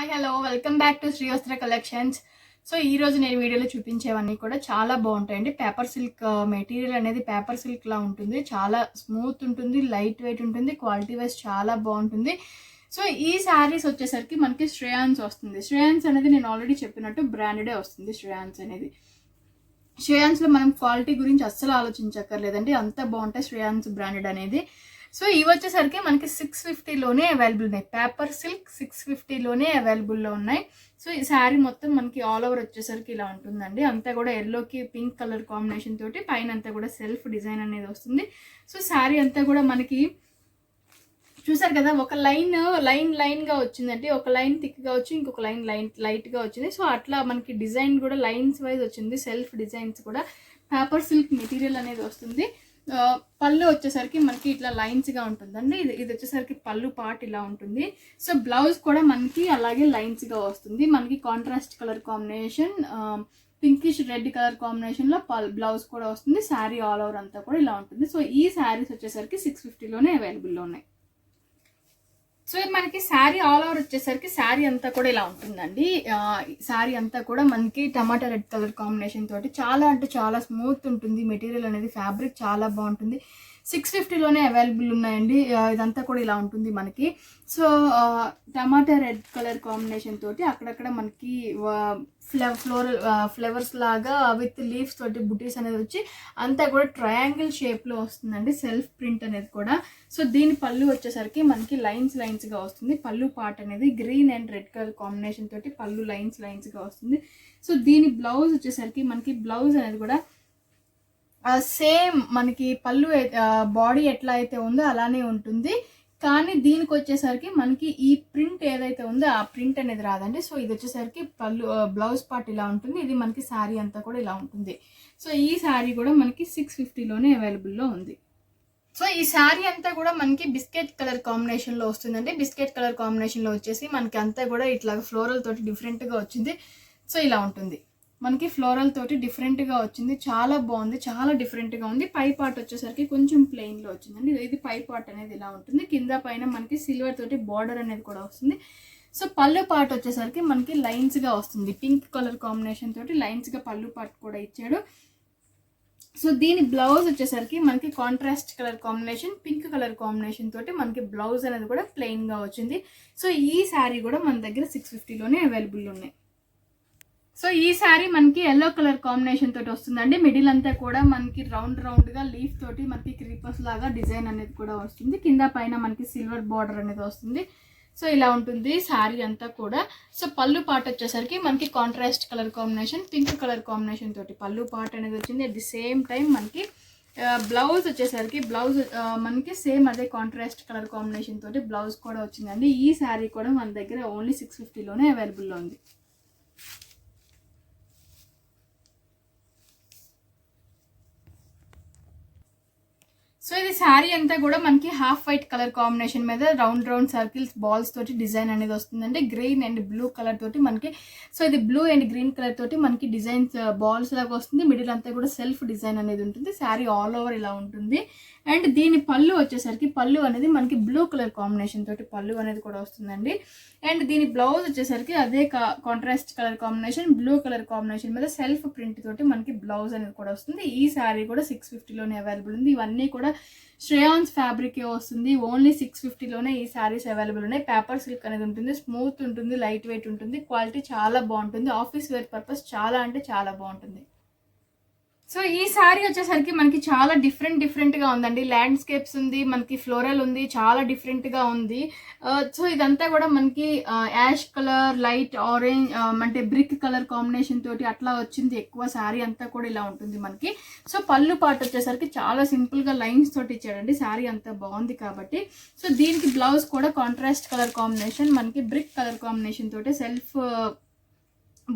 Hi hello welcome back to Shri Vastra collections. So ఈ రోజు నేను వీడియోలో చూపించేవన్నీ కూడా చాలా బాగుంటాయండి. పేపర్ సిల్క్ మెటీరియల్ అనేది పేపర్ సిల్క్ లా ఉంటుంది. చాలా స్మూత్ ఉంటుంది, లైట్ వెయిట్ ఉంటుంది, క్వాలిటీ వైజ్ చాలా బాగుంటుంది. సో ఈ శారీస్ వచ్చేసరికి మనకి శ్రేయాన్స్ వస్తుంది. శ్రేయాన్స్ అనేది నేను ఆల్రెడీ చెప్పినట్టు బ్రాండెడే వస్తుంది. శ్రేయాన్స్ అనేది శ్రేయాన్స్లో మనం క్వాలిటీ గురించి అస్సలు ఆలోచించక్కర్లేదండి, అంత బాగుంటాయి శ్రేయాన్స్ బ్రాండెడ్ అనేది. సో ఇవి వచ్చేసరికి మనకి 650లోనే అవైలబుల్ ఉన్నాయి. పేపర్ సిల్క్ 650లోనే అవైలబుల్లో ఉన్నాయి. సో ఈ శారీ మొత్తం మనకి ఆల్ ఓవర్ వచ్చేసరికి ఇలా ఉంటుందండి. అంతా కూడా ఎల్లోకి పింక్ కలర్ కాంబినేషన్ తోటి పైన అంతా కూడా సెల్ఫ్ డిజైన్ అనేది వస్తుంది. సో శారీ అంతా కూడా మనకి చూసారు కదా, ఒక లైన్గా వచ్చిందండి. ఒక లైన్ థిక్గా వచ్చి ఇంకొక లైన్ లైట్గా వచ్చింది. సో అట్లా మనకి డిజైన్ కూడా లైన్స్ వైజ్ వచ్చింది. సెల్ఫ్ డిజైన్స్ కూడా పేపర్ సిల్క్ మెటీరియల్ అనేది వస్తుంది. పళ్ళు వచ్చేసరికి మనకి ఇట్లా లైన్స్గా ఉంటుందండి. ఇది వచ్చేసరికి పళ్ళు పార్ట్ ఇలా ఉంటుంది. సో బ్లౌజ్ కూడా మనకి అలాగే లైన్స్గా వస్తుంది. మనకి contrast colour combination pinkish red colour కాంబినేషన్లో బ్లౌజ్ కూడా వస్తుంది. శారీ ఆల్ ఓవర్ అంతా కూడా ఇలా ఉంటుంది. సో ఈ శారీస్ వచ్చేసరికి 650లోనే అవైలబుల్లో ఉన్నాయి. సో మనకి శారీ ఆల్ ఓవర్ వచ్చేసరికి శారీ అంతా కూడా ఇలా ఉంటుందండి. శారీ అంతా కూడా మనకి టమాటా రెడ్ కలర్ కాంబినేషన్ తోటి చాలా అంటే చాలా స్మూత్ ఉంటుంది. మెటీరియల్ అనేది ఫ్యాబ్రిక్ చాలా బాగుంటుంది. 650లోనే అవైలబుల్ ఉన్నాయండి. ఇదంతా కూడా ఇలా ఉంటుంది మనకి. సో టమాటా రెడ్ కలర్ కాంబినేషన్ తోటి అక్కడక్కడ మనకి ఫ్లవర్స్ లాగా విత్ లీవ్స్ తోటి బుటీస్ అనేది వచ్చి అంతా కూడా ట్రయాంగిల్ షేప్లో వస్తుందండి. సెల్ఫ్ ప్రింట్ అనేది కూడా. సో దీని పళ్ళు వచ్చేసరికి మనకి లైన్స్గా వస్తుంది. పళ్ళు పార్ట్ అనేది green and red colour combination తోటి పళ్ళు లైన్స్గా వస్తుంది. సో దీని బ్లౌజ్ వచ్చేసరికి మనకి బ్లౌజ్ అనేది కూడా సేమ్ మనకి పళ్ళు బాడీ ఎట్లా అయితే ఉందో అలానే ఉంటుంది. కానీ దీనికి వచ్చేసరికి మనకి ఈ ప్రింట్ ఏదైతే ఉందో ఆ ప్రింట్ అనేది రాదండి. సో ఇది వచ్చేసరికి పళ్ళు బ్లౌజ్ పార్ట్ ఇలా ఉంటుంది. ఇది మనకి శారీ అంతా కూడా ఇలా ఉంటుంది. సో ఈ శారీ కూడా మనకి 650లోనే అవైలబుల్లో ఉంది. సో ఈ శారీ అంతా కూడా మనకి బిస్కెట్ కలర్ కాంబినేషన్లో వస్తుందండి. బిస్కెట్ కలర్ కాంబినేషన్లో వచ్చేసి మనకి అంతా కూడా ఇట్లా ఫ్లోరల్ తోటి డిఫరెంట్గా వచ్చింది. సో ఇలా ఉంటుంది మనకి ఫ్లోరల్ తోటి డిఫరెంట్గా వచ్చింది. చాలా బాగుంది, చాలా డిఫరెంట్గా ఉంది. పై పార్ట్ వచ్చేసరికి కొంచెం ప్లెయిన్లో వచ్చిందండి. ఇది పై పార్ట్ అనేది ఇలా ఉంటుంది. కింద పైన మనకి సిల్వర్ తోటి బార్డర్ అనేది కూడా వస్తుంది. సో పళ్ళు పార్ట్ వచ్చేసరికి మనకి లైన్స్గా వస్తుంది. పింక్ కలర్ కాంబినేషన్ తోటి లైన్స్గా పళ్ళు పార్ట్ కూడా ఇచ్చాడు. సో దీని బ్లౌజ్ వచ్చేసరికి మనకి contrast colour combination pink colour combination తోటి మనకి బ్లౌజ్ అనేది కూడా ప్లెయిన్గా వచ్చింది. సో ఈ శారీ కూడా మన దగ్గర 650లోనే అవైలబుల్ ఉన్నాయి. సో ఈ శారీ మనకి ఎల్లో కలర్ కాంబినేషన్ తోటి వస్తుందండి. మిడిల్ అంతా కూడా మనకి రౌండ్గా లీఫ్ తోటి మనకి క్రీపర్స్ లాగా డిజైన్ అనేది కూడా వస్తుంది. కింద పైన మనకి సిల్వర్ బార్డర్ అనేది వస్తుంది. సో ఇలా ఉంటుంది శారీ అంతా కూడా. సో పళ్ళు పార్ట్ వచ్చేసరికి మనకి contrast colour combination pink colour combination తోటి పళ్ళు పార్ట్ అనేది వచ్చింది. అట్ ది సేమ్ టైం మనకి బ్లౌజ్ వచ్చేసరికి బ్లౌజ్ మనకి సేమ్ అదే కాంట్రాస్ట్ కలర్ కాంబినేషన్ తోటి బ్లౌజ్ కూడా వచ్చిందండి. ఈ శారీ కూడా మన దగ్గర ఓన్లీ 650లోనే అవైలబుల్లో ఉంది. సో ఇది శారీ అంతా కూడా మనకి హాఫ్ వైట్ కలర్ కాంబినేషన్ మీద రౌండ్ సర్కిల్స్ బాల్స్ తోటి డిజైన్ అనేది వస్తుందండి. గ్రీన్ అండ్ బ్లూ కలర్ తోటి మనకి. సో ఇది బ్లూ అండ్ గ్రీన్ కలర్ తోటి మనకి డిజైన్స్ బాల్స్ లాగా వస్తుంది. మిడిల్ అంతా కూడా సెల్ఫ్ డిజైన్ అనేది ఉంటుంది. శారీ ఆల్ ఓవర్ ఇలా ఉంటుంది. అండ్ దీని పళ్ళు వచ్చేసరికి పళ్ళు అనేది మనకి బ్లూ కలర్ కాంబినేషన్ తోటి పళ్ళు అనేది కూడా వస్తుందండి. అండ్ దీని బ్లౌజ్ వచ్చేసరికి అదే contrast colour combination blue colour combination మీద సెల్ఫ్ ప్రింట్ తోటి మనకి బ్లౌజ్ అనేది కూడా వస్తుంది. ఈ శారీ కూడా 650లోనే అవైలబుల్ ఉంది. ఇవన్నీ కూడా శ్రేయాన్స్ ఫ్యాబ్రిక్ వస్తుంది. ఓన్లీ 650లోనే ఈ శారీస్ అవైలబుల్ ఉన్నాయి. పేపర్ సిల్క్ అనేది ఉంటుంది. స్మూత్ ఉంటుంది, లైట్ వెయిట్ ఉంటుంది, క్వాలిటీ చాలా బాగుంటుంది. ఆఫీస్ వేర్ పర్పస్ చాలా అంటే చాలా బాగుంటుంది. సో ఈ శారీ వచ్చేసరికి మనకి చాలా డిఫరెంట్గా ఉందండి. ల్యాండ్స్కేప్స్ ఉంది, మనకి ఫ్లోరల్ ఉంది, చాలా డిఫరెంట్గా ఉంది. సో ఇదంతా కూడా మనకి యాష్ కలర్ లైట్ ఆరెంజ్ అంటే బ్రిక్ కలర్ కాంబినేషన్ తోటి అట్లా వచ్చింది ఎక్కువ. శారీ అంతా కూడా ఇలా ఉంటుంది మనకి. సో పళ్ళు పార్ట్ వచ్చేసరికి చాలా సింపుల్గా లైన్స్ తోటి ఇచ్చాడండి. శారీ అంతా బాగుంది కాబట్టి. సో దీనికి బ్లౌజ్ కూడా కాంట్రాస్ట్ కలర్ కాంబినేషన్ మనకి బ్రిక్ కలర్ కాంబినేషన్ తోటి సెల్ఫ్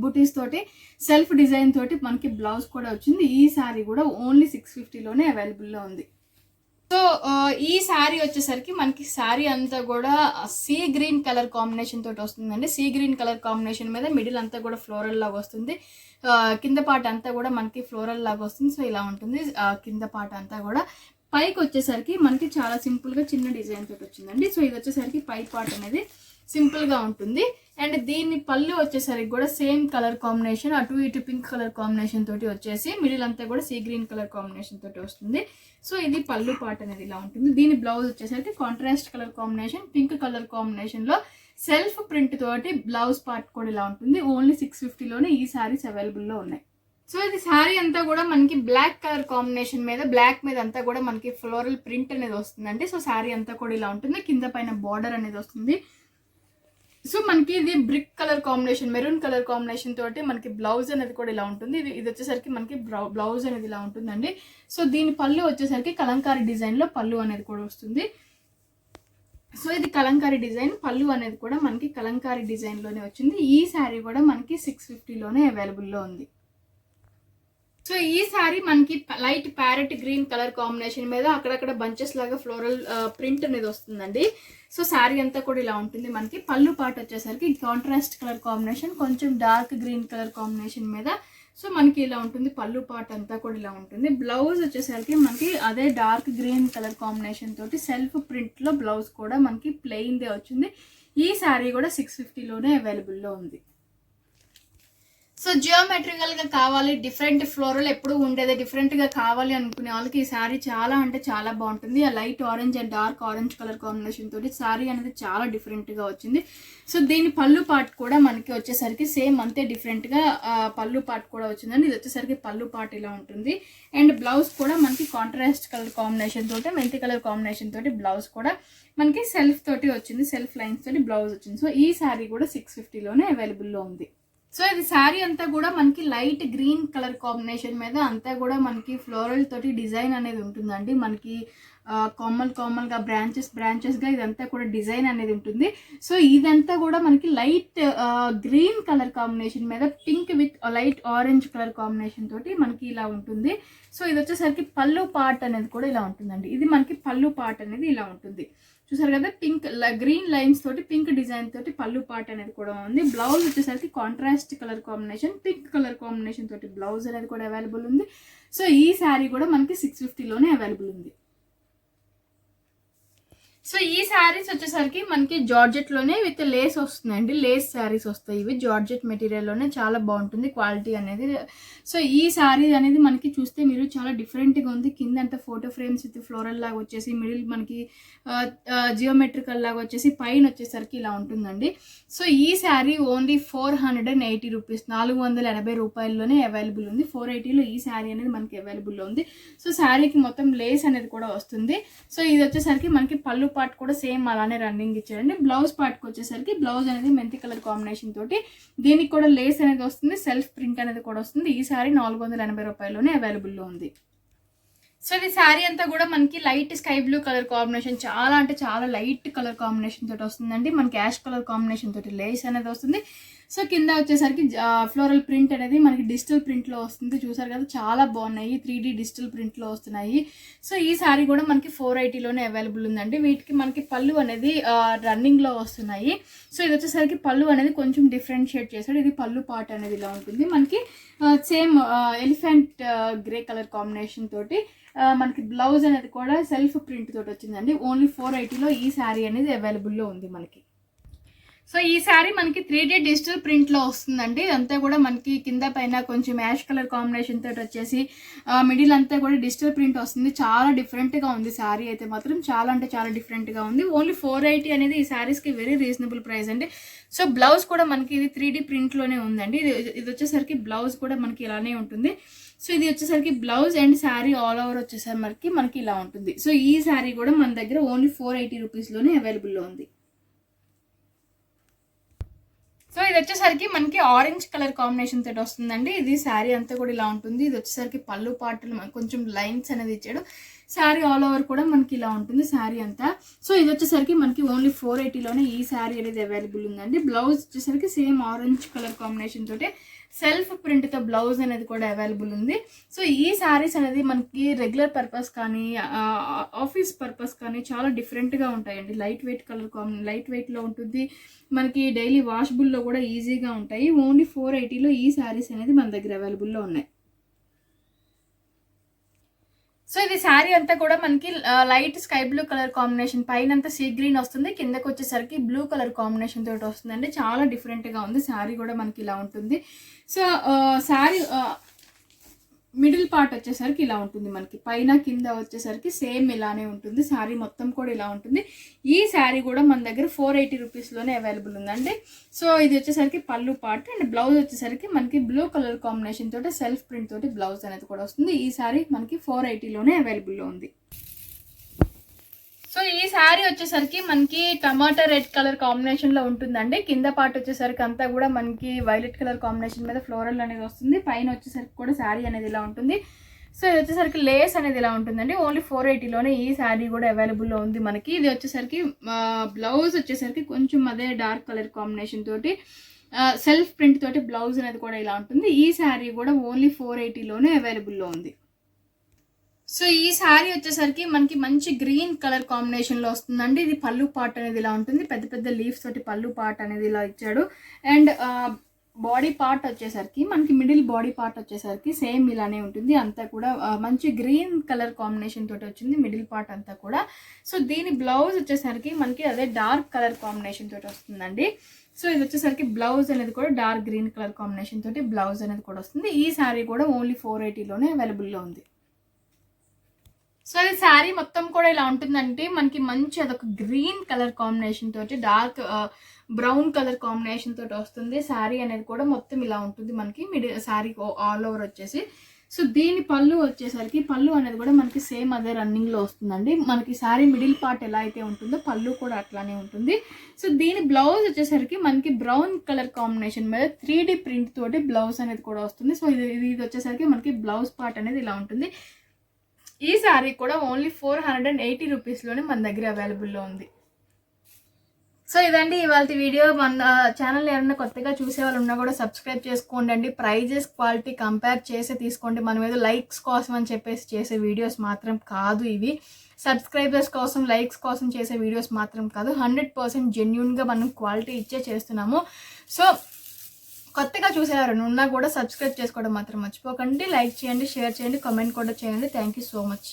బుటీస్ తోటి సెల్ఫ్ డిజైన్ తోటి మనకి బ్లౌజ్ కూడా వచ్చింది. ఈ శారీ కూడా ఓన్లీ 650లోనే అవైలబుల్లో ఉంది. సో ఈ శారీ వచ్చేసరికి మనకి శారీ అంతా కూడా సీ గ్రీన్ కలర్ కాంబినేషన్ తోటి వస్తుందండి. సీ గ్రీన్ కలర్ కాంబినేషన్ మీద మిడిల్ అంతా కూడా ఫ్లోరల్ లాగా వస్తుంది. కింద పార్ట్ అంతా కూడా మనకి ఫ్లోరల్ లాగా వస్తుంది. సో ఇలా ఉంటుంది కింద పార్ట్ అంతా కూడా. పైకి వచ్చేసరికి మనకి చాలా సింపుల్గా చిన్న డిజైన్ తోటి వచ్చిందండి. సో ఇది వచ్చేసరికి పై పార్ట్ అనేది సింపుల్గా ఉంటుంది. అండ్ దీని పళ్ళు వచ్చేసరికి కూడా సేమ్ కలర్ కాంబినేషన్, అటు ఇటు పింక్ కలర్ కాంబినేషన్ తోటి వచ్చేసి మిడిల్ అంతా కూడా సీ గ్రీన్ కలర్ కాంబినేషన్ తోటి వస్తుంది. సో ఇది పళ్ళు పార్ట్ అనేది ఇలా ఉంటుంది. దీని బ్లౌజ్ వచ్చేసరికి contrast colour combination, pink colour కాంబినేషన్లో సెల్ఫ్ ప్రింట్ తోటి బ్లౌజ్ పార్ట్ కూడా ఇలా ఉంటుంది. ఓన్లీ 650లోనే ఈ శారీస్ అవైలబుల్లో ఉన్నాయి. సో ఇది శారీ అంతా కూడా మనకి బ్లాక్ కలర్ కాంబినేషన్ మీద, బ్లాక్ మీద అంతా కూడా మనకి ఫ్లోరల్ ప్రింట్ అనేది వస్తుందండి. సో శారీ అంతా కూడా ఇలా ఉంటుంది. కింద పైన బార్డర్ అనేది వస్తుంది. సో మనకి ఇది brick colour combination, maroon colour combination తోటి మనకి బ్లౌజ్ అనేది కూడా ఇలా ఉంటుంది. ఇది వచ్చేసరికి మనకి బ్లౌజ్ అనేది ఇలా ఉంటుందండి. సో దీని పళ్ళు వచ్చేసరికి కలంకారీ డిజైన్లో పళ్ళు అనేది కూడా వస్తుంది. సో ఇది కలంకారీ డిజైన్, పళ్ళు అనేది కూడా మనకి కలంకారీ డిజైన్లోనే వచ్చింది. ఈ శారీ కూడా మనకి 650లోనే అవైలబుల్లో ఉంది. సో ఈ శారీ మనకి light parrot green colour combination మీద అక్కడక్కడ బంచెస్ లాగా ఫ్లోరల్ ప్రింట్ అనేది వస్తుందండి. సో శారీ అంతా కూడా ఇలా ఉంటుంది. మనకి పళ్ళు పార్ట్ వచ్చేసరికి కాంట్రాస్ట్ కలర్ కాంబినేషన్, కొంచెం డార్క్ గ్రీన్ కలర్ కాంబినేషన్ మీద సో మనకి ఇలా ఉంటుంది. పళ్ళు పార్ట్ అంతా కూడా ఇలా ఉంటుంది. బ్లౌజ్ వచ్చేసరికి మనకి అదే డార్క్ గ్రీన్ కలర్ కాంబినేషన్ తోటి సెల్ఫ్ ప్రింట్లో బ్లౌజ్ కూడా మనకి ప్లెయిన్దే వచ్చింది. ఈ శారీ కూడా 650లోనే అవైలబుల్లో ఉంది. సో జియోమెట్రికల్గా కావాలి, డిఫరెంట్ ఫ్లోరల్ ఎప్పుడు ఉండేది డిఫరెంట్గా కావాలి అనుకునే వాళ్ళకి ఈ శారీ చాలా అంటే చాలా బాగుంటుంది. ఆ light orange and dark orange colour combination తోటి శారీ అనేది చాలా డిఫరెంట్గా వచ్చింది. సో దీని పళ్ళు పార్ట్ కూడా మనకి వచ్చేసరికి సేమ్ అంతే డిఫరెంట్గా పళ్ళు పార్ట్ కూడా వచ్చిందండి. ఇది వచ్చేసరికి పళ్ళు పార్ట్ ఇలా ఉంటుంది. అండ్ బ్లౌజ్ కూడా మనకి కాంట్రాస్ట్ కలర్ కాంబినేషన్ తోటి, మెంతి కలర్ కాంబినేషన్ తోటి బ్లౌజ్ కూడా మనకి సెల్ఫ్ తోటి వచ్చింది, సెల్ఫ్ లైన్స్ తోటి బ్లౌజ్ వచ్చింది. సో ఈ శారీ కూడా 650లోనే అవైలబుల్లో ఉంది. సో ఇది శారీ అంతా కూడా మనకి లైట్ గ్రీన్ కలర్ కాంబినేషన్ మీద అంతా కూడా మనకి ఫ్లోరల్ తోటి డిజైన్ అనేది ఉంటుందండి. మనకి కామన్గా బ్రాంచెస్గా ఇదంతా కూడా డిజైన్ అనేది ఉంటుంది. సో ఇదంతా కూడా మనకి లైట్ గ్రీన్ కలర్ కాంబినేషన్ మీద pink with light orange colour combination తోటి మనకి ఇలా ఉంటుంది. సో ఇది వచ్చేసరికి పళ్ళు పార్ట్ అనేది కూడా ఇలా ఉంటుందండి. ఇది మనకి పళ్ళు పార్ట్ అనేది ఇలా ఉంటుంది. చూసారు కదా, పింక్ గ్రీన్ లైన్స్ తోటి పింక్ డిజైన్ తోటి పళ్ళు పార్ట్ అనేది కూడా ఉంది. బ్లౌజ్ వచ్చేసరికి contrast colour combination, pink colour combination తోటి బ్లౌజ్ అనేది కూడా అవైలబుల్ ఉంది. సో ఈ శారీ కూడా మనకి 650లోనే అవైలబుల్ ఉంది. సో ఈ శారీస్ వచ్చేసరికి మనకి జార్జెట్లోనే విత్ లేస్ వస్తుందండి. లేస్ శారీస్ వస్తాయి. ఇవి జార్జెట్ మెటీరియల్లోనే చాలా బాగుంటుంది క్వాలిటీ అనేది. సో ఈ శారీ అనేది మనకి చూస్తే మీరు చాలా డిఫరెంట్గా ఉంది. కింద అంతా ఫోటో ఫ్రేమ్స్ విత్ ఫ్లోరల్ లాగా వచ్చేసి, మిడిల్ మనకి జియోమెట్రికల్ లాగా వచ్చేసి, పైన వచ్చేసరికి ఇలా ఉంటుందండి. సో ఈ శారీ ఓన్లీ 480 రూపీస్, 480 రూపాయల్లోనే అవైలబుల్ ఉంది. 480లో ఈ శారీ అనేది మనకి అవైలబుల్లో ఉంది. సో శారీకి మొత్తం లేస్ అనేది కూడా వస్తుంది. సో ఇది వచ్చేసరికి మనకి పళ్ళు పార్ట్ కూడా సేమ్ అలానే రన్నింగ్ ఇచ్చారండి. బ్లౌజ్ పార్ట్కి వచ్చేసరికి బ్లౌజ్ అనేది మెంతి కలర్ కాంబినేషన్ తోటి దీనికి కూడా లేస్ అనేది వస్తుంది, సెల్ఫ్ ప్రింట్ అనేది కూడా వస్తుంది. ఈ శారీ 480 రూపాయల్లోనే అవైలబుల్లో ఉంది. సో ఇది శారీ అంతా కూడా మనకి light sky blue colour combination, చాలా అంటే చాలా లైట్ కలర్ కాంబినేషన్ తోటి వస్తుందండి. మనకి యాష్ కలర్ కాంబినేషన్ తోటి లేస్ అనేది వస్తుంది. సో కింద వచ్చేసరికి ఫ్లోరల్ ప్రింట్ అనేది మనకి డిజిటల్ ప్రింట్లో వస్తుంది. చూసారు కదా, చాలా బాగున్నాయి, 3D డిజిటల్ ప్రింట్లో వస్తున్నాయి. సో ఈ శారీ కూడా మనకి 480లోనే అవైలబుల్ ఉందండి. వీటికి మనకి పళ్ళు అనేది రన్నింగ్లో వస్తున్నాయి. సో ఇది వచ్చేసరికి పళ్ళు అనేది కొంచెం డిఫరెన్షియేట్ చేశాడు. ఇది పళ్ళు పార్ట్ అనేది ఇలా ఉంటుంది. మనకి same elephant grey colour combination తోటి మనకి బ్లౌజ్ అనేది కూడా సెల్ఫ్ ప్రింట్ తోటి వచ్చిందండి. ఓన్లీ 480లో ఈ శారీ అనేది అవైలబుల్లో ఉంది మనకి. సో ఈ శారీ మనకి 3D డిజిటల్ ప్రింట్లో వస్తుందండి. ఇదంతా కూడా మనకి కింద పైన కొంచెం యాష్ కలర్ కాంబినేషన్ తోటి వచ్చేసి మిడిల్ అంతా కూడా డిజిటల్ ప్రింట్ వస్తుంది. చాలా డిఫరెంట్గా ఉంది శారీ అయితే మాత్రం, చాలా అంటే చాలా డిఫరెంట్గా ఉంది. ఓన్లీ 480 అనేది ఈ శారీస్కి వెరీ రీజనబుల్ ప్రైస్ అండి. సో బ్లౌజ్ కూడా మనకి ఇది 3D ప్రింట్లోనే ఉందండి. ఇది వచ్చేసరికి బ్లౌజ్ కూడా మనకి ఇలానే ఉంటుంది. సో ఇది వచ్చేసరికి blouse and sari all over వచ్చేసరికి మనకి ఇలా ఉంటుంది. సో ఈ శారీ కూడా మన దగ్గర ఓన్లీ 480 రూపీస్లోనే అవైలబుల్లో ఉంది. సో ఇది వచ్చేసరికి మనకి ఆరెంజ్ కలర్ కాంబినేషన్ తోటి వస్తుందండి. ఇది శారీ అంతా కూడా ఇలా ఉంటుంది. ఇది వచ్చేసరికి పళ్ళు పార్ట్లు మనకి కొంచెం లైన్స్ అనేది ఇచ్చాడు. శారీ ఆల్ ఓవర్ కూడా మనకి ఇలా ఉంటుంది శారీ అంతా. సో ఇది వచ్చేసరికి మనకి ఓన్లీ 480లోనే ఈ శారీ అనేది అవైలబుల్ ఉందండి. బ్లౌజ్ వచ్చేసరికి సేమ్ ఆరెంజ్ కలర్ కాంబినేషన్ తోటి సెల్ఫ్ ప్రింట్తో బ్లౌజ్ అనేది కూడా అవైలబుల్ ఉంది. సో ఈ శారీస్ అనేది మనకి రెగ్యులర్ పర్పస్ కానీ ఆఫీస్ పర్పస్ కానీ చాలా డిఫరెంట్గా ఉంటాయండి. లైట్ వెయిట్లో ఉంటుంది. మనకి డైలీ వాషబుల్లో కూడా ఈజీగా ఉంటాయి. ఓన్లీ 480లో ఈ శారీస్ అనేది మన దగ్గర అవైలబుల్లో ఉన్నాయి. సో ఇది శారీ అంతా కూడా మనకి light sky blue colour combination, పైన అంతా సీ గ్రీన్ వస్తుంది, కిందకి వచ్చేసరికి బ్లూ కలర్ కాంబినేషన్ తోటి వస్తుందండి. చాలా డిఫరెంట్గా ఉంది. శారీ కూడా మనకి ఇలా ఉంటుంది. సో శారీ మిడిల్ పార్ట్ వచ్చేసరికి ఇలా ఉంటుంది. మనకి పైన కింద వచ్చేసరికి సేమ్ ఇలానే ఉంటుంది. శారీ మొత్తం కూడా ఇలా ఉంటుంది. ఈ శారీ కూడా మన దగ్గర 480 రూపీస్లోనే అవైలబుల్ ఉందండి. సో ఇది వచ్చేసరికి పళ్ళు పార్ట్ అండ్ బ్లౌజ్ వచ్చేసరికి మనకి బ్లూ కలర్ కాంబినేషన్ తోటి సెల్ఫ్ ప్రింట్ తోటి బ్లౌజ్ అనేది కూడా వస్తుంది. ఈ శారీ మనకి 480లోనే అవైలబుల్లో ఉంది. సో ఈ శారీ వచ్చేసరికి మనకి టమాటా రెడ్ కలర్ కాంబినేషన్లో ఉంటుందండి. కింద పార్ట్ వచ్చేసరికి అంతా కూడా మనకి వైలెట్ కలర్ కాంబినేషన్ మీద ఫ్లోరల్ అనేది వస్తుంది. పైన వచ్చేసరికి కూడా శారీ అనేది ఇలా ఉంటుంది. సో ఇది వచ్చేసరికి లేస్ అనేది ఇలా ఉంటుందండి. ఓన్లీ 480లోనే ఈ శారీ కూడా అవైలబుల్లో ఉంది మనకి. ఇది వచ్చేసరికి బ్లౌజ్ వచ్చేసరికి కొంచెం అదే డార్క్ కలర్ కాంబినేషన్ తోటి సెల్ఫ్ ప్రింట్ తోటి బ్లౌజ్ అనేది కూడా ఇలా ఉంటుంది. ఈ శారీ కూడా ఓన్లీ 480లోనే అవైలబుల్లో ఉంది. సో ఈ శారీ వచ్చేసరికి మనకి మంచి గ్రీన్ కలర్ కాంబినేషన్లో వస్తుందండి. ఇది పళ్ళు పార్ట్ అనేది ఇలా ఉంటుంది. పెద్ద పెద్ద లీవ్స్ తోటి పళ్ళు పార్ట్ అనేది ఇలా ఇచ్చాడు. అండ్ బాడీ పార్ట్ వచ్చేసరికి మనకి మిడిల్ బాడీ పార్ట్ వచ్చేసరికి సేమ్ ఇలానే ఉంటుంది. అంతా కూడా మంచి గ్రీన్ కలర్ కాంబినేషన్ తోటి వచ్చింది మిడిల్ పార్ట్ అంతా కూడా. సో దీని బ్లౌజ్ వచ్చేసరికి మనకి అదే డార్క్ కలర్ కాంబినేషన్ తోటి వస్తుందండి. సో ఇది వచ్చేసరికి బ్లౌజ్ అనేది కూడా డార్క్ గ్రీన్ కలర్ కాంబినేషన్ తోటి బ్లౌజ్ అనేది కూడా వస్తుంది. ఈ శారీ కూడా ఓన్లీ 480లోనే అవైలబుల్లో ఉంది. సో ఈ శారీ మొత్తం కూడా ఇలా ఉంటుందంటే మనకి మంచి అదొక గ్రీన్ కలర్ కాంబినేషన్ తోటి డార్క్ బ్రౌన్ కలర్ కాంబినేషన్ తోటి వస్తుంది. శారీ అనేది కూడా మొత్తం ఇలా ఉంటుంది మనకి శారీ ఆల్ ఓవర్ వచ్చేసి. సో దీని పళ్ళు వచ్చేసరికి పళ్ళు అనేది కూడా మనకి సేమ్ అదే రన్నింగ్లో వస్తుందండి. మనకి శారీ మిడిల్ పార్ట్ ఎలా అయితే ఉంటుందో పళ్ళు కూడా అట్లానే ఉంటుంది. సో దీని బ్లౌజ్ వచ్చేసరికి మనకి బ్రౌన్ కలర్ కాంబినేషన్ మీద 3D ప్రింట్ తోటి బ్లౌజ్ అనేది కూడా వస్తుంది. సో ఇది వచ్చేసరికి మనకి బ్లౌజ్ పార్ట్ అనేది ఇలా ఉంటుంది. ఈ శారీ కూడా ఓన్లీ 480 రూపీస్లోనే మన దగ్గర అవైలబుల్లో ఉంది. సో ఇదండి ఇవాళ వీడియో. మన ఛానల్ ఎవరైనా కొత్తగా చూసే వాళ్ళు ఉన్నా కూడా సబ్స్క్రైబ్ చేసుకోండి. ప్రైజెస్ క్వాలిటీ కంపేర్ చేసి తీసుకోండి. మనం ఏదో లైక్స్ కోసం అని చెప్పేసి చేసే వీడియోస్ మాత్రం కాదు ఇవి. సబ్స్క్రైబర్స్ కోసం లైక్స్ కోసం చేసే వీడియోస్ మాత్రం కాదు. 100% జెన్యూన్గా మనం క్వాలిటీ ఇచ్చే చేస్తున్నాము. సో కొత్తగా చూసేవారు ఉన్నా కూడా సబ్స్క్రైబ్ చేసుకోవడం మాత్రం మర్చిపోకండి. లైక్ చేయండి, షేర్ చేయండి, కామెంట్ కూడా చేయండి. Thank you so much.